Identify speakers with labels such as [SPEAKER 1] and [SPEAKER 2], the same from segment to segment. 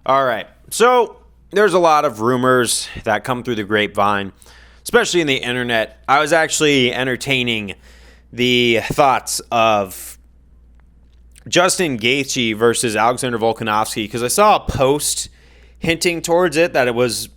[SPEAKER 1] All right. So there's a lot of rumors that come through the grapevine, especially in the internet. I was actually entertaining the thoughts of Justin Gaethje versus Alexander Volkanovski because I saw a post hinting towards it that it was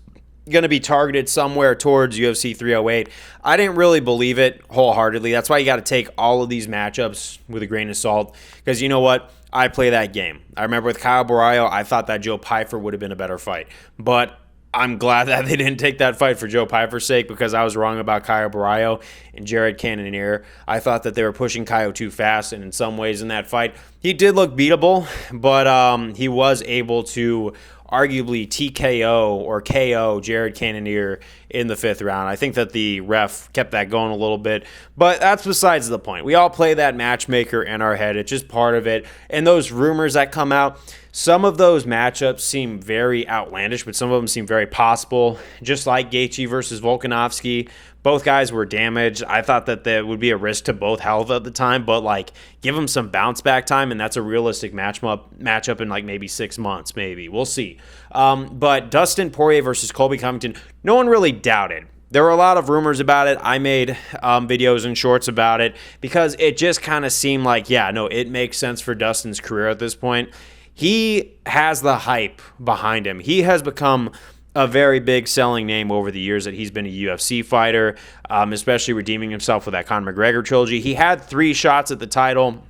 [SPEAKER 1] going to be targeted somewhere towards UFC 308. I didn't really believe it wholeheartedly. That's why you got to take all of these matchups with a grain of salt because you know what? I play that game. I remember with Kyle Barrio, I thought that Joe Pyfer would have been a better fight. But I'm glad that they didn't take that fight for Joe Pyfer's sake because I was wrong about Kyle Barrio and Jared Cannonier. I thought that they were pushing Kyle too fast, and in some ways in that fight, he did look beatable, but he was able to arguably TKO or KO Jared Cannonier in the 5th round. I think that the ref kept that going a little bit, but that's besides the point. We all play that matchmaker in our head. It's just part of it. And those rumors that come out, some of those matchups seem very outlandish, but some of them seem very possible. Just like Gaethje versus Volkanovski, both guys were damaged. I thought that there would be a risk to both health at the time, but give them some bounce back time, and that's a realistic matchup in maybe 6 months, maybe. We'll see. But Dustin Poirier versus Colby Covington, no one really doubted. There were a lot of rumors about it. I made videos and shorts about it because it just kind of seemed like, it makes sense for Dustin's career at this point. He has the hype behind him. He has become a very big selling name over the years that he's been a UFC fighter, especially redeeming himself with that Conor McGregor trilogy. He had 3 shots at the title.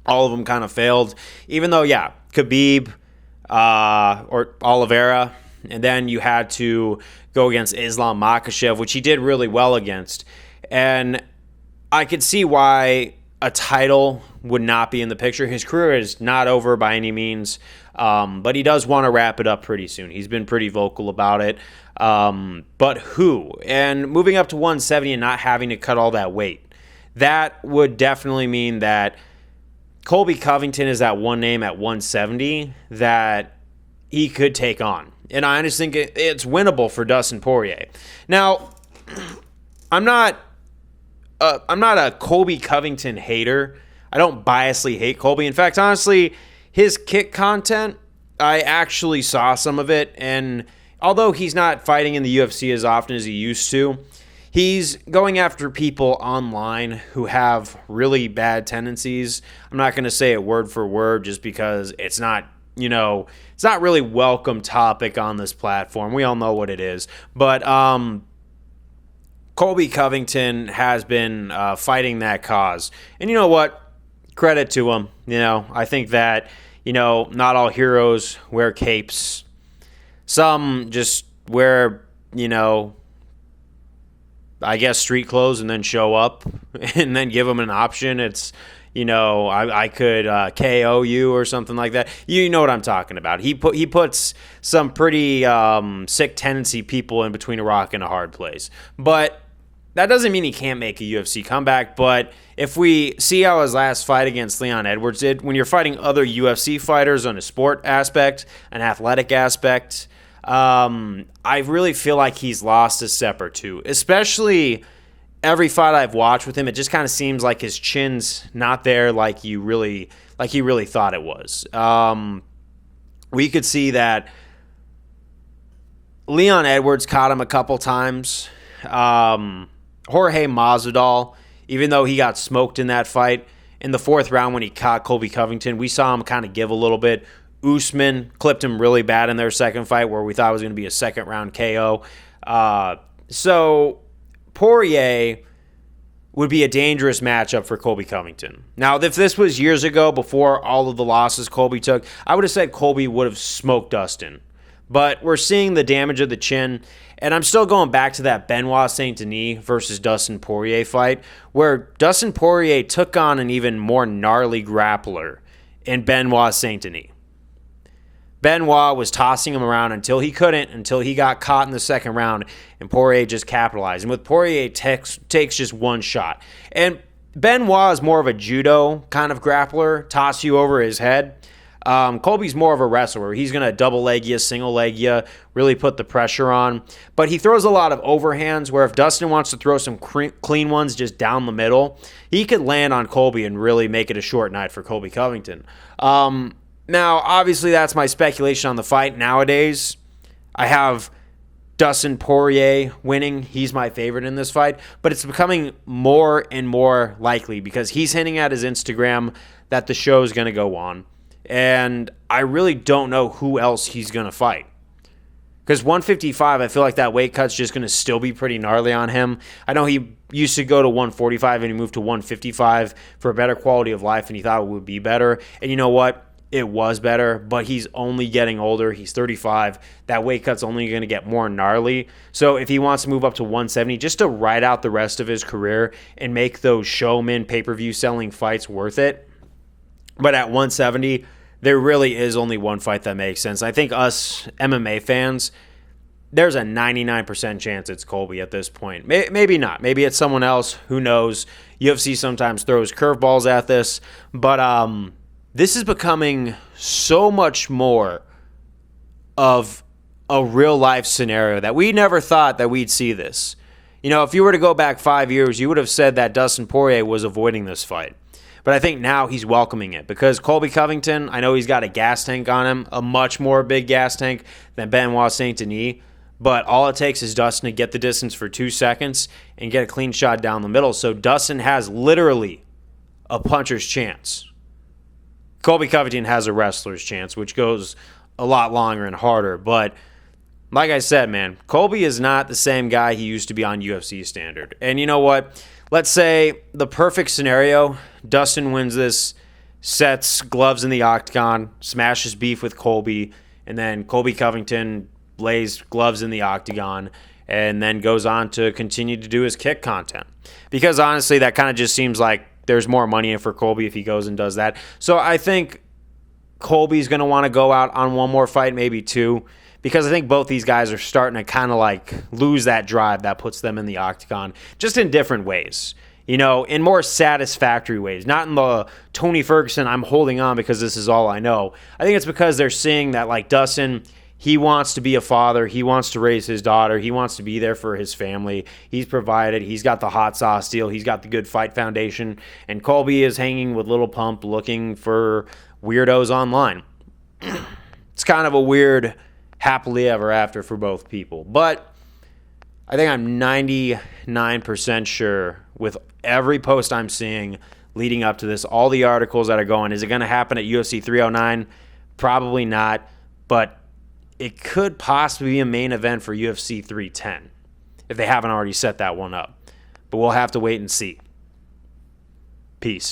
[SPEAKER 1] All of them kind of failed. Even though, Khabib or Oliveira, and then you had to go against Islam Makhachev, which he did really well against. And I could see why a title would not be in the picture. His career is not over by any means, but he does want to wrap it up pretty soon. He's been pretty vocal about it. But who? And moving up to 170 and not having to cut all that weight, that would definitely mean that Colby Covington is that one name at 170 that he could take on. And I just think it's winnable for Dustin Poirier. Now, I'm not a Colby Covington hater. I don't biasly hate Colby. In fact, honestly, his kick content, I actually saw some of it. And although he's not fighting in the UFC as often as he used to, he's going after people online who have really bad tendencies. I'm not going to say it word for word just because it's not, it's not really welcome topic on this platform. We all know what it is. But Colby Covington has been fighting that cause. And you know what? Credit to him. I think that, not all heroes wear capes. Some just wear, I guess street clothes and then show up and then give them an option. It's, I could KO you or something like that. You know what I'm talking about. He puts some pretty sick tendency people in between a rock and a hard place. But that doesn't mean he can't make a UFC comeback, but if we see how his last fight against Leon Edwards did, when you're fighting other UFC fighters on a sport aspect, an athletic aspect, I really feel like he's lost a step or two. Especially every fight I've watched with him, it just kind of seems like his chin's not there like he really thought it was. We could see that Leon Edwards caught him a couple times. Jorge Masvidal, even though he got smoked in that fight, in the 4th round when he caught Colby Covington, we saw him kind of give a little bit. Usman clipped him really bad in their second fight where we thought it was going to be a second-round KO. So Poirier would be a dangerous matchup for Colby Covington. Now, if this was years ago, before all of the losses Colby took, I would have said Colby would have smoked Dustin. But we're seeing the damage of the chin, and I'm still going back to that Benoit Saint Denis versus Dustin Poirier fight, where Dustin Poirier took on an even more gnarly grappler in Benoit Saint Denis. Benoit was tossing him around until he couldn't, until he got caught in the 2nd round, and Poirier just capitalized. And with Poirier, takes just one shot. And Benoit is more of a judo kind of grappler, toss you over his head. Colby's more of a wrestler. He's going to double leg you, single leg you, really put the pressure on. But he throws a lot of overhands where if Dustin wants to throw some clean ones just down the middle, he could land on Colby and really make it a short night for Colby Covington. Now, obviously, that's my speculation on the fight. Nowadays, I have Dustin Poirier winning. He's my favorite in this fight, but it's becoming more and more likely because he's hinting at his Instagram that the show is going to go on, and I really don't know who else he's going to fight. Because 155, I feel like that weight cut's just going to still be pretty gnarly on him. I know he used to go to 145 and he moved to 155 for a better quality of life, and he thought it would be better. And you know what? It was better, but he's only getting older. He's 35. That weight cut's only going to get more gnarly. So if he wants to move up to 170 just to ride out the rest of his career and make those showman pay-per-view selling fights worth it, but at 170, there really is only one fight that makes sense. I think us MMA fans, there's a 99% chance it's Colby at this point. Maybe not. Maybe it's someone else. Who knows? UFC sometimes throws curveballs at this. But this is becoming so much more of a real-life scenario that we never thought that we'd see this. You know, if you were to go back 5 years, you would have said that Dustin Poirier was avoiding this fight. But I think now he's welcoming it because Colby Covington, I know he's got a gas tank on him, a much more big gas tank than Benoit Saint Denis. But all it takes is Dustin to get the distance for 2 seconds and get a clean shot down the middle. So Dustin has literally a puncher's chance. Colby Covington has a wrestler's chance, which goes a lot longer and harder. But like I said, man, Colby is not the same guy he used to be on UFC standard. And you know what? Let's say the perfect scenario, Dustin wins this, sets gloves in the octagon, smashes beef with Colby, and then Colby Covington lays gloves in the octagon and then goes on to continue to do his kick content. Because honestly, that kind of just seems like there's more money in for Colby if he goes and does that. So I think Colby's going to want to go out on one more fight, maybe two, because I think both these guys are starting to kind of like lose that drive that puts them in the octagon, just in different ways. You know, in more satisfactory ways. Not in the Tony Ferguson, I'm holding on because this is all I know. I think it's because they're seeing that, like, Dustin, he wants to be a father. He wants to raise his daughter. He wants to be there for his family. He's provided. He's got the hot sauce deal. He's got the good fight foundation. And Colby is hanging with Little Pump looking for weirdos online. It's kind of a weird happily ever after for both people. But I think I'm 99% sure with every post I'm seeing leading up to this, all the articles that are going, is it going to happen at UFC 309? Probably not, but it could possibly be a main event for UFC 310 if they haven't already set that one up. But we'll have to wait and see. Peace.